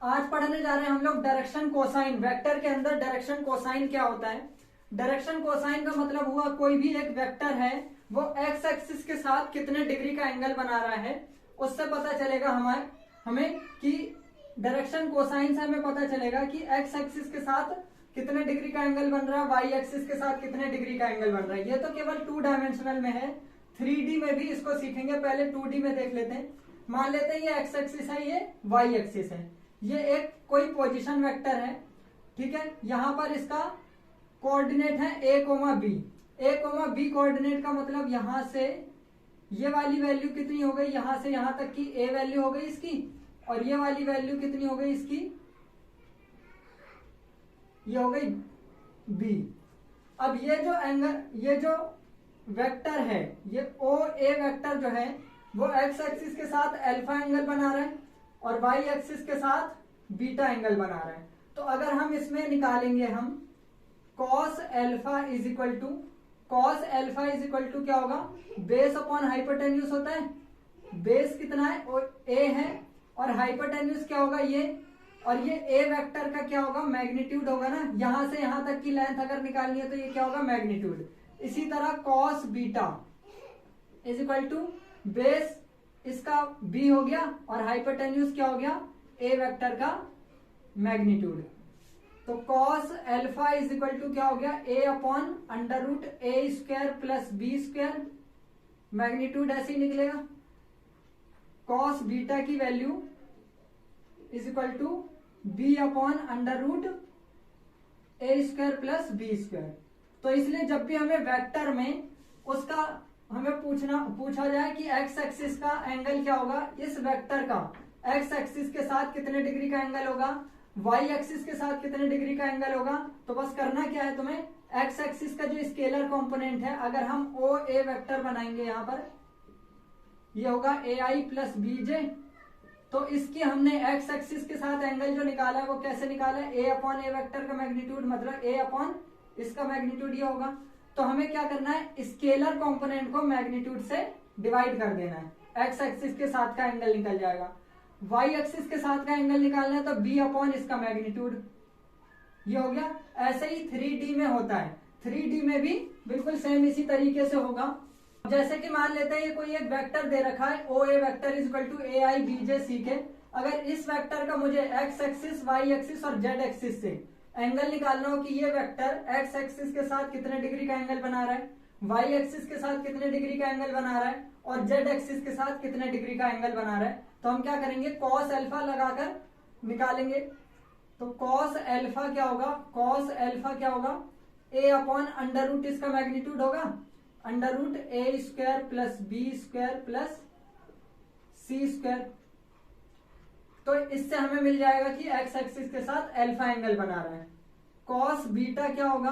आज पढ़ने जा रहे हैं हम लोग डायरेक्शन कोसाइन। वेक्टर के अंदर डायरेक्शन कोसाइन क्या होता है। डायरेक्शन कोसाइन का मतलब हुआ कोई भी एक वेक्टर है वो एक्स एक्सिस के साथ कितने डिग्री का एंगल बना रहा है, उससे पता चलेगा हमें कि डायरेक्शन कोसाइन से हमें पता चलेगा कि एक्स एक्सिस के साथ कितने डिग्री का एंगल बन रहा है, वाई एक्सिस के साथ कितने डिग्री का एंगल बन रहा है। ये तो केवल 2 डायमेंशनल में है, 3D में भी इसको सीखेंगे। पहले 2D में देख लेते हैं। मान लेते हैं ये एक्स एक्सिस है, ये वाई एक्सिस है, ये एक कोई पोजीशन वेक्टर है, ठीक है। यहां पर इसका कोऑर्डिनेट है a, b। a, b coordinate का मतलब यहां से ये वाली वैल्यू कितनी हो गई, यहां से यहां तक की a वैल्यू हो गई इसकी, और ये वाली वैल्यू कितनी हो गई इसकी, ये हो गई b। अब ये जो एंगल, ये जो वेक्टर है, ये ओ ए वेक्टर जो है वो एक्स एक्सिस के साथ अल्फा एंगल बना रहा है और वाई एक्सिस के साथ बीटा एंगल बना रहा है। तो अगर हम इसमें निकालेंगे हम cos alpha is equal to, cos alpha is equal to क्या होगा, बेस अपॉन हाइपोटेन्यूज होता है। बेस कितना है, और ए है, और हाइपोटेन्यूज क्या होगा ये, और ये ए वेक्टर का क्या होगा, मैग्नीट्यूड होगा ना। यहां से यहां तक की लेंथ अगर निकालनी है तो ये क्या होगा, मैग्नीट्यूड। इसी तरह cos beta is equal to base इसका b हो गया और हाइपोटेन्यूज क्या हो गया, ए वेक्टर का मैग्नीट्यूड। तो cos alpha is equal to क्या हो गया, a upon under root A square plus B square, magnitude ऐसे ही निकलेगा। कॉस बीटा की value is equal to b upon under root A square plus B square. तो इसलिए जब भी हमें वेक्टर में उसका हमें पूछा जाए कि एक्स एक्सिस का एंगल क्या होगा, इस वेक्टर का एक्स एक्सिस के साथ कितने डिग्री का एंगल होगा, वाई एक्सिस के साथ कितने डिग्री का एंगल होगा, तो बस करना क्या है तुम्हें, एक्स एक्सिस का जो स्केलर कंपोनेंट है, अगर हम ओ ए वेक्टर बनाएंगे यहां पर, ये होगा ए आई प्लस बी जे। तो इसकी हमने एक्स एक्सिस के साथ एंगल जो निकाला है वो कैसे निकाला है, ए अपॉन ए वेक्टर का मैग्नीट्यूड, मतलब ए अपॉन इसका मैग्नीट्यूड ये होगा। तो हमें क्या करना है, स्केलर कंपोनेंट को मैग्नीट्यूड से डिवाइड कर देना है, एक्स एक्सिस के साथ का एंगल निकल जाएगा। वाई एक्सिस के साथ का एंगल निकालना है तो बी अपॉन इसका मैग्नीट्यूड, ये हो गया। ऐसे ही 3D में होता है, 3D में भी बिल्कुल सेम इसी तरीके से होगा। जैसे कि मान लेते हैं ये कोई एक वेक्टर दे रखा है, O A vector is equal to A I B J C K. अगर इस वेक्टर का मुझे एक्स एक्सिस, वाई एक्सिस और जेड एक्सिस से एंगल निकालना हो कि ये वेक्टर एक्स एक्सिस के साथ कितने डिग्री का एंगल बना रहा है, वाई एक्सिस के साथ कितने डिग्री का एंगल बना रहा है, और जेड एक्सिस के साथ कितने डिग्री का एंगल बना रहा है, तो हम क्या करेंगे, कॉस एल्फा लगाकर निकालेंगे। तो कॉस एल्फा क्या होगा, कॉस एल्फा क्या होगा, ए अपॉन अंडर रूट इसका मैग्नीट्यूड होगा, under root A square plus B square plus C square. तो इससे हमें मिल जाएगा कि एक्स एक्सिस के साथ अल्फा एंगल बना रहा है। कॉस बीटा क्या होगा,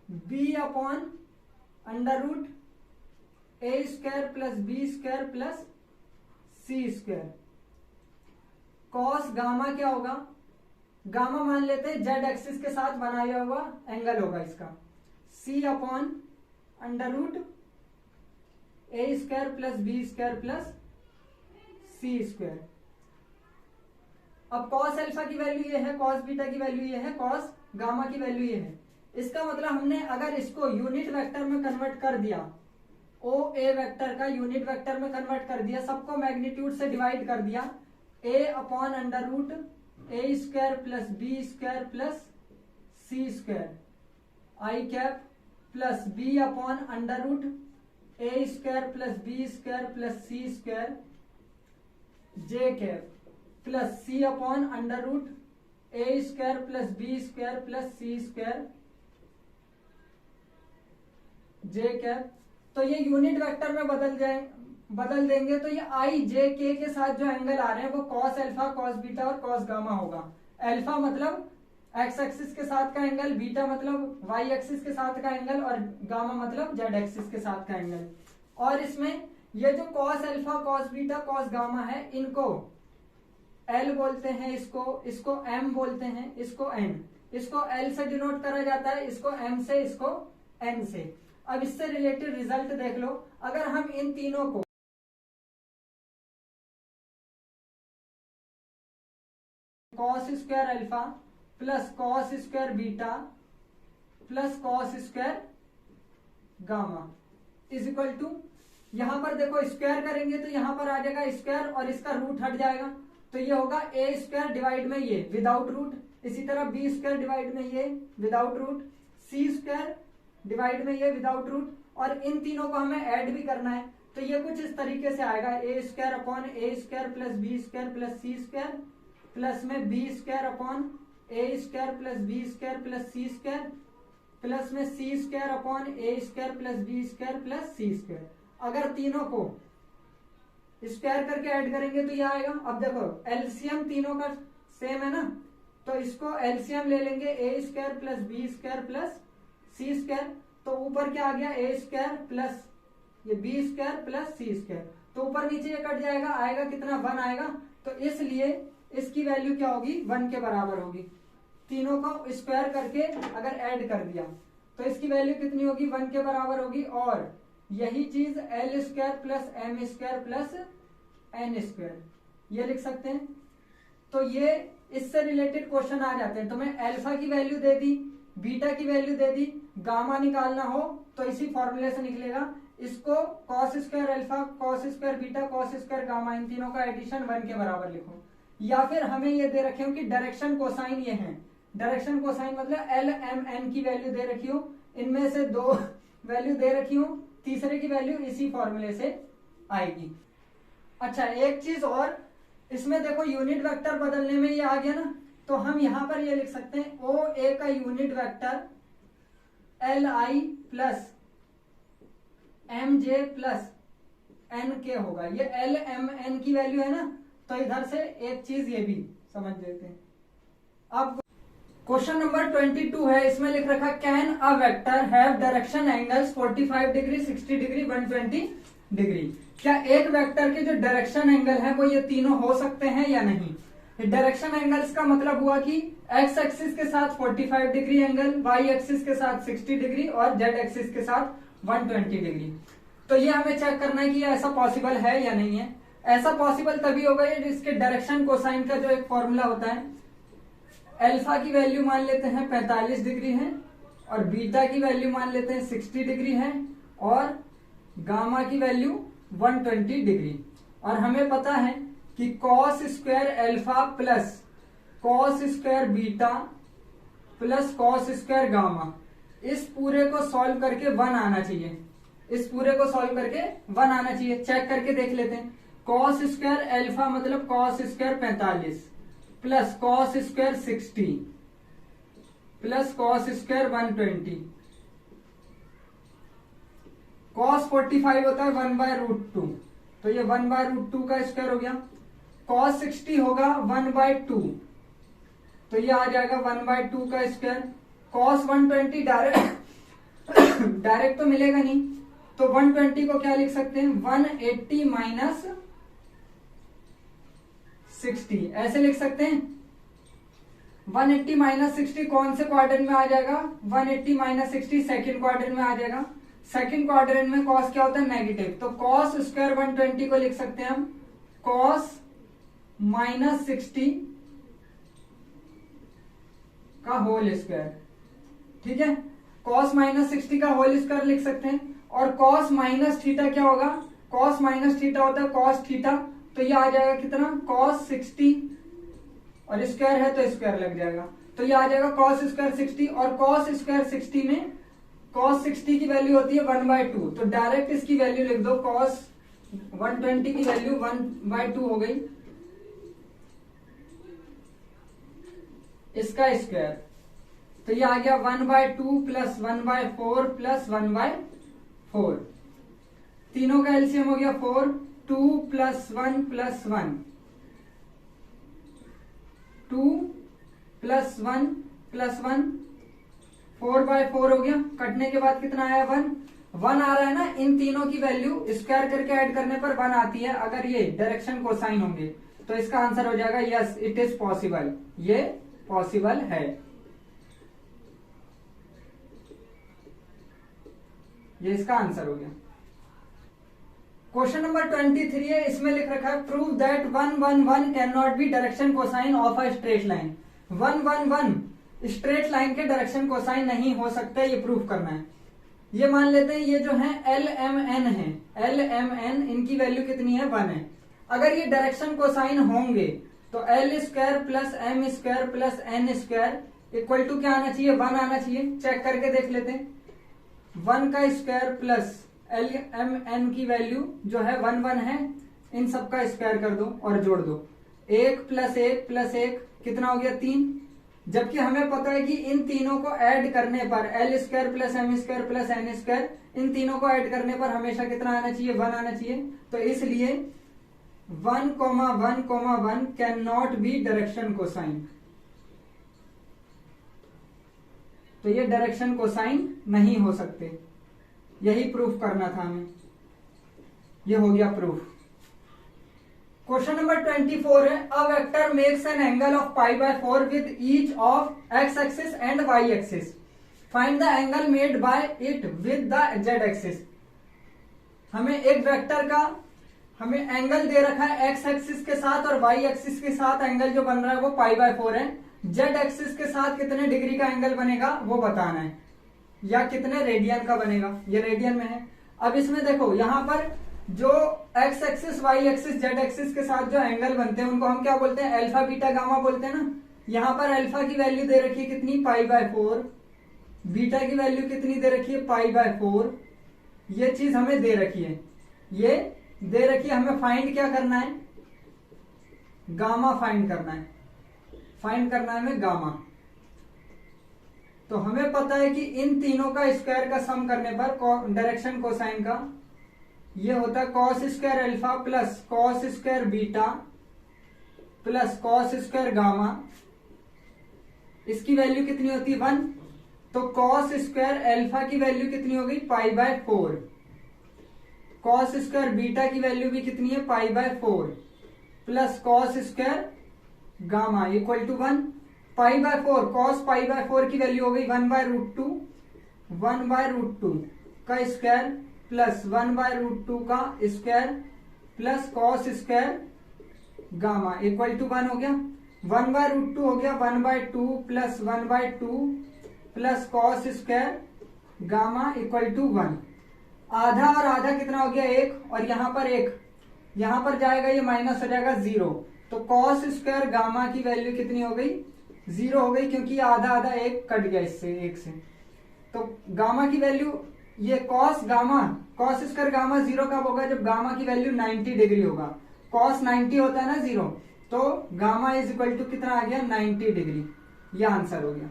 B upon under root A square plus B square plus C square. Cos gamma क्या होगा, गामा मान लेते हैं जेड एक्सिस के साथ बनाया हुआ एंगल होगा इसका, C upon under root A square plus B square plus C square. अब कॉस अल्फा की वैल्यू ये है, कॉस बीटा की वैल्यू ये है, कॉस गामा की वैल्यू ये है। इसका मतलब हमने अगर इसको यूनिट वेक्टर में कन्वर्ट कर दिया, ओ ए वेक्टर का यूनिट वेक्टर में कन्वर्ट कर दिया, सबको मैग्नीट्यूड से डिवाइड कर दिया, A upon under root A square plus B square plus C square I cap plus B upon under root A square plus B square plus C square J cap plus C upon under root A square plus B square plus C square J cap. तो ये unit vector में बदल देंगे तो ये आई जे के के साथ जो एंगल आ रहे हैं वो कॉस अल्फा, कॉस बीटा और कॉस गामा होगा। अल्फा मतलब एक्स एक्सिस के साथ का एंगल, बीटा मतलब वाई एक्सिस के साथ का एंगल, और गामा मतलब जेड एक्सिस के साथ का एंगल। और इसमें ये जो cos alpha, cos beta, cos gamma है, इनको एल बोलते हैं, इसको एम बोलते हैं, इसको एन, इसको एल से डिनोट करा जाता है, इसको एम से, इसको एन से। अब इससे रिलेटेड रिजल्ट देख लो, अगर हम इन तीनों को cos square alpha plus cos square beta plus cos square gamma is equal to, यहां पर देखो स्क्वायर करेंगे तो यहां पर आ जाएगा स्क्वायर और इसका रूट हट जाएगा, तो ये होगा ए स्क्वायर डिवाइड में ये विदाउट रूट, इसी तरह बी स्क्वायर डिवाइड में ये विदाउट रूट, सी स्क्वायर डिवाइड में ये विदाउट रूट, और इन तीनों को हमें ऐड भी करना है, तो ये कुछ इस तरीके से आएगा A square upon A square plus B square plus C square plus में B square upon A square plus B square plus C square plus में C square upon A square plus B square plus C square. अगर तीनों को square करके add करेंगे तो ये आएगा। अब देखो एलसीएम तीनों का सेम है ना, तो इसको एलसीएम ले लेंगे A square plus B square plus C square, तो ऊपर क्या आ गया ए स्क्वायर प्लस ये B square plus C square, तो ऊपर नीचे ये कट जाएगा, आएगा कितना 1 आएगा, तो इसलिए इसकी वैल्यू क्या होगी 1 के बराबर होगी। तीनों को स्क्वायर करके अगर ऐड कर दिया तो इसकी वैल्यू कितनी होगी 1 के बराबर होगी, और यही चीज L square plus M square plus N square ये लिख सकते हैं। तो ये इससे रिलेटेड क्वेश्चन आ जाते हैं, तो मैं अल्फा की वैल्यू दे दी, बीटा की वैल्यू दे दी, गामा निकालना हो तो इसी फॉर्मूले से निकलेगा। इसको cos square alpha cos square beta cos square gamma इन तीनों का एडिशन 1 के बराबर लिखो, या फिर हमें ये दे रखे हो कि डायरेक्शन कोसाइन ये है, डायरेक्शन कोसाइन मतलब एल एम एन की वैल्यू दे रखी हो, इनमें से 2 वैल्यू दे रखी हो, तीसरे की वैल्यू इसी फॉर्मूले से आएगी। अच्छा एक चीज और, इसमें देखो यूनिट वेक्टर बदलने में ये आ गया ना, तो हम यहां पर ये लिख सकते हैं ओ ए का unit vector L I plus M J plus N K होगा। ये एल एम एन की वैल्यू है ना, तो इधर से एक चीज ये भी समझ लेते हैं। अब क्वेश्चन नंबर 22 है, इसमें लिख रखा can a vector have direction angles 45 degree 60 degree 120 degree. क्या एक वेक्टर के जो डायरेक्शन एंगल है वो ये तीनों हो सकते हैं या नहीं। डायरेक्शन एंगल्स का मतलब हुआ कि एक्स एक्सिस के साथ 45 डिग्री एंगल, वाई एक्सिस के साथ 60 डिग्री और जेड एक्सिस के साथ 120 डिग्री। तो ये हमें चेक करना है कि ये ऐसा पॉसिबल है या नहीं है। ऐसा पॉसिबल तभी होगा जिसके डायरेक्शन कोसाइन का जो एक फॉर्मूला होता है, अल्फा की वैल्यू मान लेते हैं 45 डिग्री है और बीटा की वैल्यू मान लेते हैं 60 डिग्री है और गामा की वैल्यू 120 डिग्री। और हमें पता है कि cos square alpha plus cos square beta plus cos square gamma, इस पूरे को सॉल्व करके 1 आना चाहिए, इस पूरे को सॉल्व करके 1 आना चाहिए। चेक करके देख लेते हैं। कॉस स्क्वायर अल्फा मतलब cos square 45 plus cos square 60 plus cos square 120, cos 45 होता है 1/√2, तो ये 1/√2 का स्क्वायर हो गया। कॉस 60 होगा 1/2, तो ये आ जाएगा 1/2 का स्क्वायर। कॉस 120 डायरेक्ट तो मिलेगा नहीं, तो 120 को क्या लिख सकते हैं 180 माइनस 60 ऐसे लिख सकते हैं। 180 माइनस 60 कौन से क्वाड्रेंट में आ जाएगा, 180 माइनस 60 सेकेंड क्वाड्रेंट में आ जाएगा। सेकेंड क्वाड्रेंट में कॉस क्या होता है नेगेटिव, तो कॉस स्क्वायर 120 को लिख सकते हैं हम कॉस माइनस 60 का होल स्क्वायर, ठीक है। कॉस माइनस 60 का होल स्क्वायर लिख सकते हैं। और कॉस माइनस थीटा क्या होगा, कॉस माइनस थीटा होता है कॉस थीटा, तो ये आ जाएगा कितना कॉस 60 और स्क्वायर है तो स्क्वायर लग जाएगा, तो ये आ जाएगा कॉस स्क्वायर 60। और कॉस स्क्वायर 60 में कॉस 60 की वैल्यू होती है 1/2, तो डायरेक्ट इसकी वैल्यू लिख दो, कॉस 120 की वैल्यू 1/2 हो गई, इसका स्क्वायर, तो ये आ गया 1/2 प्लस 1/4 प्लस 1/4, तीनों का एलसीएम हो गया 4, 2 प्लस 1 प्लस 1, 2 प्लस 1 प्लस 1, 4/4 हो गया। कटने के बाद कितना आया 1 आ रहा है ना, इन तीनों की वैल्यू स्क्वायर करके ऐड करने पर 1 आती है। अगर ये डायरेक्शन कोसाइन होंगे तो इसका आंसर हो जाएगा यस इट इज पॉसिबल, ये पॉसिबल है, ये इसका आंसर हो गया। क्वेश्चन नंबर 23 है, इसमें लिख रखा है prove that 111 can not be direction cosine of a straight line. 111 straight line के डायरेक्शन कोसाइन नहीं हो सकते, ये प्रूफ करना है। ये मान लेते हैं ये जो है LMN है, LMN इनकी वैल्यू कितनी है 1 है। अगर ये डायरेक्शन कोसाइन होंगे तो L square plus M square plus N square equal to क्या आना चाहिए 1 आना चाहिए। चेक करके देख लेते हैं। 1 का स्क्वायर प्लस LMN की वैल्यू जो है 1 1 है, इन सब का स्क्वायर कर दो और जोड़ दो। 1 प्लस 1 प्लस 1 कितना हो गया 3। जबकि हमें पता है कि इन तीनों को ऐड करने पर L square plus M square plus N square, इन तीनों को ऐड करने पर हमेशा कितना आना चाहिए 1 आना चाहिए। तो इसलिए 1, 1, 1 can not be direction cosine. तो ये डायरेक्शन कोसाइन नहीं हो सकते, यही प्रूफ करना था हमें। ये हो गया प्रूफ। क्वेश्चन नंबर 24 है, a vector makes an angle of π/4 with each of x axis and y axis. Find the angle made by it with the z axis. हमें एक वेक्टर का हमें एंगल दे रखा है x एक्सिस के साथ और y एक्सिस के साथ एंगल जो बन रहा है वो π/4 है। z एक्सिस के साथ कितने डिग्री का एंगल बनेगा वो बताना है, या कितने रेडियन का बनेगा, ये रेडियन में है। अब इसमें देखो यहाँ पर जो x axis y axis z axis के साथ जो एंगल बनते हैं उनको हम क्या बोलते हैं, अल्फा बीटा गामा बोलते हैं ना। यहाँ पर अल्फा की वैल्यू दे रखी है कितनी π/4, बीटा की वैल्यू कितनी दे रखी है π/4। ये चीज हमें दे रखी है, ये दे रखी है। हमें फाइंड क्या करना है, गामा फाइंड करना है, फाइंड करना है हमें गामा। तो हमें पता है कि इन तीनों का स्क्वायर का सम करने पर डायरेक्शन कोसाइन का ये होता है cos square alpha plus cos square beta plus cos square gamma. इसकी वैल्यू कितनी होती है 1। तो कॉस स्क्वायर अल्फा की वैल्यू कितनी हो गई π/4। कॉस स्क्वायर बीटा की वैल्यू भी कितनी है π/4 plus cos square gamma equal to 1। π/4 cos π/4 की वैल्यू हो गई 1/√2, 1/√2 का स्क्वायर प्लस 1/√2 का square plus cos square gamma equal to 1 हो गया। 1/√2 हो गया 1/2 plus 1/2 plus cos square gamma equal to 1। आधा और आधा कितना हो गया 1, और यहां पर 1, यहां पर जाएगा ये माइनस हो जाएगा 0। तो कॉस स्क्वायर गामा की वैल्यू कितनी हो गई 0 हो गई, क्योंकि आधा आधा 1 कट गया इससे 1 से। तो गामा की वैल्यू ये कॉस स्क्वायर गामा 0 कब होगा, जब गामा की वैल्यू 90 डिग्री होगा। कॉस 90 होता है ना 0, तो गामा इज इक्वल टू कितना आ गया 90 डिग्री। यह आंसर हो गया।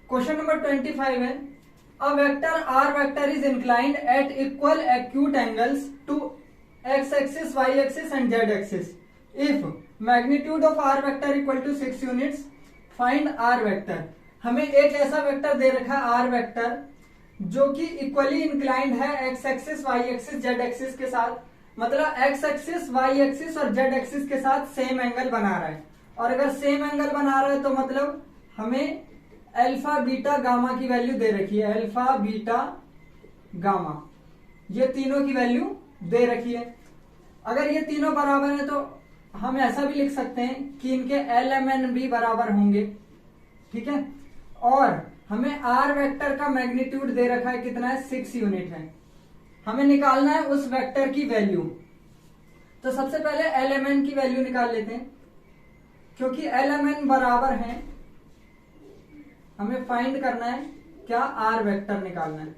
क्वेश्चन नंबर 25 है, a vector R vector is inclined at equal acute angles to x axis y axis and z axis. If magnitude of R vector equal to 6 units, find R vector. हमें एक ऐसा vector दे रखा है are vector जो कि equally inclined है x axis y axis z axis के साथ। मतलब x एक्सिस y एक्सिस और z एक्सिस के साथ सेम एंगल बना रहा है। और अगर सेम एंगल बना रहा है तो मतलब हमें अल्फा बीटा गामा की वैल्यू दे रखी है, अल्फा बीटा गामा ये तीनों की वैल्यू दे रखी है। अगर ये तीनों बराबर है तो हम ऐसा भी लिख सकते हैं कि इनके LMN भी बराबर होंगे, ठीक है। और हमें आर वेक्टर का मैग्नीट्यूड दे रखा है कितना है 6 यूनिट है। हमें निकालना है उस वेक्टर की वैल्यू। तो सबसे पहले LMN की वैल्यू निकाल लेते हैं, क्योंकि LMN बराबर है। हमें फाइंड करना है क्या, आर वेक्टर निकालना है।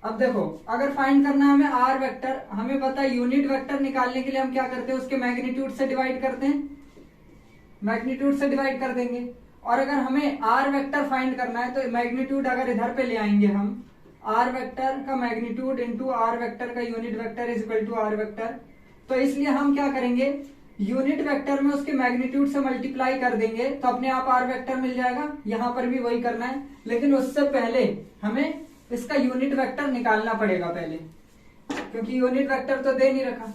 अब देखो, अगर फाइंड करना है हमें आर वेक्टर, हमें पता है यूनिट वेक्टर निकालने के लिए हम क्या करते हैं, उसके मैग्नीट्यूड से डिवाइड करते हैं, मैग्नीट्यूड से डिवाइड कर देंगे। और अगर हमें आर वेक्टर फाइंड करना है तो मैग्नीट्यूड अगर इधर पे ले आएंगे हम, आर वेक्टर का मैग्नीट्यूड इंटू आर वेक्टर का unit vector is equal to R vector. तो इसलिए हम क्या करेंगे, यूनिट वेक्टर में उसके मैग्नीट्यूड से मल्टीप्लाई कर देंगे तो अपने आप आर वेक्टर मिल जाएगा। यहां पर भी वही करना है, लेकिन उससे पहले हमें इसका यूनिट वेक्टर निकालना पड़ेगा पहले, क्योंकि यूनिट वेक्टर तो दे नहीं रखा।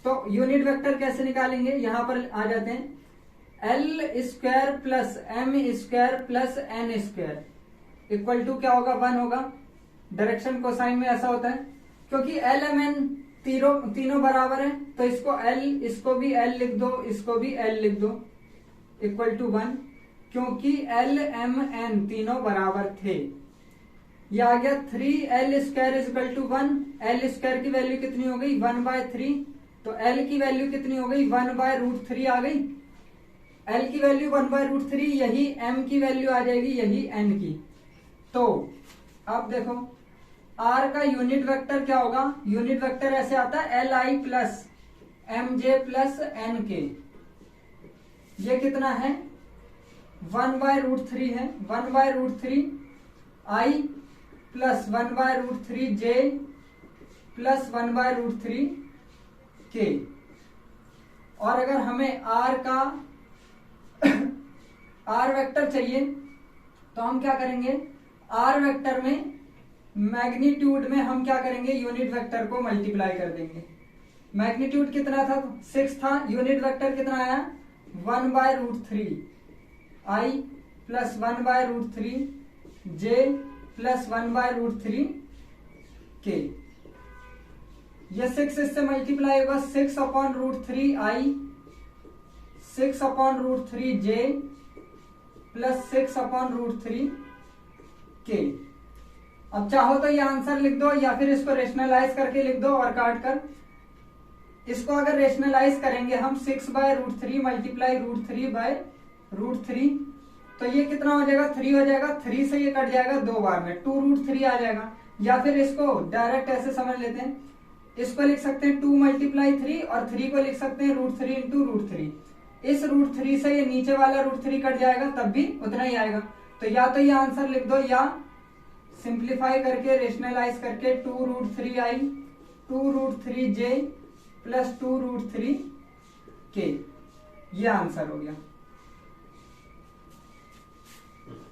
तो यूनिट वेक्टर कैसे निकालेंगे, यहां पर आ जाते हैं, L square plus M square plus N square equal to क्या होगा, 1 होगा। डायरेक्शन कोसाइन में ऐसा होता है, क्योंकि एल एम एन तीनों बराबर है, तो इसको भी एल लिख दो, इसको भी एल लिख दो, इक्वल टू 1, क्योंकि एल एम एन तीनों बराबर थे। ये आ गया 3l square is equal to 1। L square की वैल्यू कितनी हो गई, 1/3, तो एल की वैल्यू कितनी हो गई, 1/√3 आ गई। एल की वैल्यू 1/√3, यही एम की वैल्यू आ जाएगी, यही एन की। तो अब देखो आर का यूनिट वेक्टर क्या होगा, यूनिट वेक्टर ऐसे आता है li plus M J plus N के। ये कितना है, 1/√3 है, 1/√3 i plus 1/√3 j plus 1/√3 k। और अगर हमें आर का आर वेक्टर चाहिए तो हम क्या करेंगे, आर वेक्टर में मैग्नीट्यूड में हम क्या करेंगे, यूनिट वेक्टर को मल्टीप्लाई कर देंगे। मैग्नीट्यूड कितना था, 6 था, यूनिट वेक्टर कितना आया, 1/√3 i plus 1/√3 j plus 1/√3 k। ये 6 इससे मल्टीप्लाई होगा, 6/√3 i 6/√3 j प्लस 6/√3 k। अब चाहो तो ये आंसर लिख दो या फिर इसको रेशनलाइज करके लिख दो और काट कर। इसको अगर रेशनलाइज करेंगे हम 6/√3 मल्टीप्लाई √3/√3, तो ये कितना हो जाएगा, 3 हो जाएगा। 3 से ये कट जाएगा 2 बार में, 2√3 आ जाएगा। या फिर इसको डायरेक्ट ऐसे समझ लेते हैं, इसको लिख सकते हैं 2 × 3 और 3 को लिख सकते हैं √3 × √3। इस √3 से ये नीचे वाला √3 कट जाएगा, तब भी उतना ही आएगा। तो ये आंसर लिख दो, या सिंप्लीफाई करके रेशनलाइज करके 2√3i 2√3j प्लस 2√3k, ये आंसर हो गया।